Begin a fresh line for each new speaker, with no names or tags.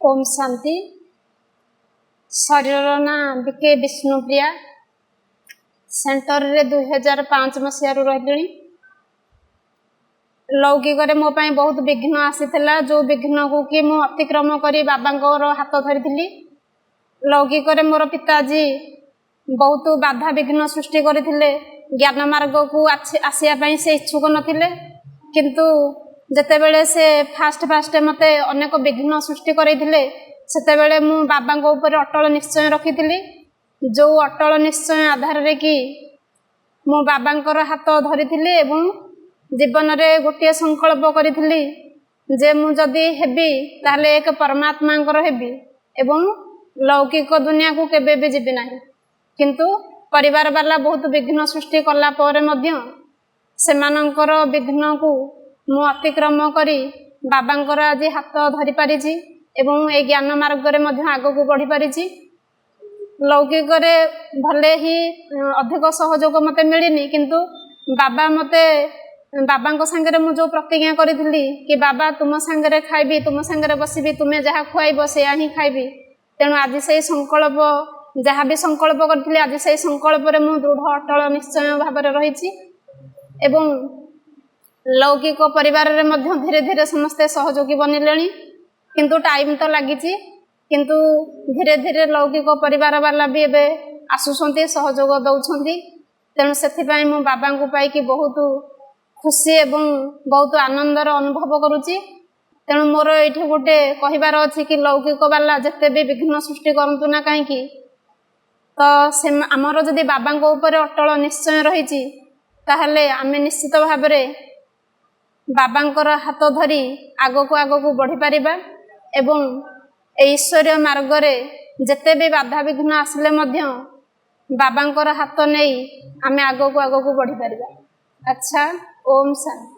ओम शांति। शरीर ना BK Vishnupriya. Centre रे 2005 मसीह रही। लौकिक मो बहुत विघ्न आसीला, जो विघ्न को कि मु अतिक्रम करी बाबा हाथ धरी। लौकिक मोर पिताजी बहुत बाधा विघ्न सृष्टि करथिले। ज्ञान मार्ग को आसिया से इच्छुक नथिले, किंतु जेतेबेले से फास्ट मते अनेक विघ्न सृष्टि करथिले, सेतेबेले मु बाबा ऊपर अटल निश्चय रखिथिली। जो अटल निश्चय आधार रे कि मु बाबा हाथ धरिथिली एवं जीवन रे गोटे संकल्प करिथिली जे मु जदि हेबी ताले एक परमात्मा हेबी एवं लौकिक दुनिया को केबे भी जीवी नाही। किंतु परिवार वाला बहुत विघ्न सृष्टि कला परे मध्य सेमानंकर विघ्न को मु अतिक्रम करी बाबांकर आज हाथ धरी पारिछि एवं ए ज्ञान मार्ग रे मध्य आगो को बढ़ी पारिछि। लौकिक रे भले ही अधिक सहयोग मते मिलिनी, किंतु बाबा मते बाबा संगे मु जो प्रतिज्ञा करी कि बाबा तुम संगे खाइबी, तुम संगे बसबी, तुम्हें जहाँ खुआब से ही खाइबी। तेणु आज से संकल्प जहाँ भी संकल्प करी आज से संकल्प रे मु दृढ़ अटल निश्चय भाव रही। एवं लौकिक परिवार रे मध्य धीरे धीरे समस्ते सहयोगी बनिले, किंतु टाइम तो लगी, किंतु धीरे धीरे लौकिक परिवार वाला भी एबे आसुसंती सहयोग दौरान। तेणु से मु बाबा को पाई बहुत खुशी एवं बहुत आनंदर अनुभव करुच्ची। तेणु मोर ये गोटे कहबार अच्छी कि लौकिक वाला जिते भी विघ्न सृष्टि करतु ना कहीं, तो से आमर जदि बाबा ऊपर अटल निश्चय रही ताहले आमे निश्चित भाव में बाबा हाथ धरी आगो को बढ़ी पारिबा एवं ईश्वरीय मार्ग रे जेते भी बाधा विघ्न आसिले मध्य बाबा हाथ नहीं आमे आगो को बढ़ी पारिबा। अच्छा, ओम शांति।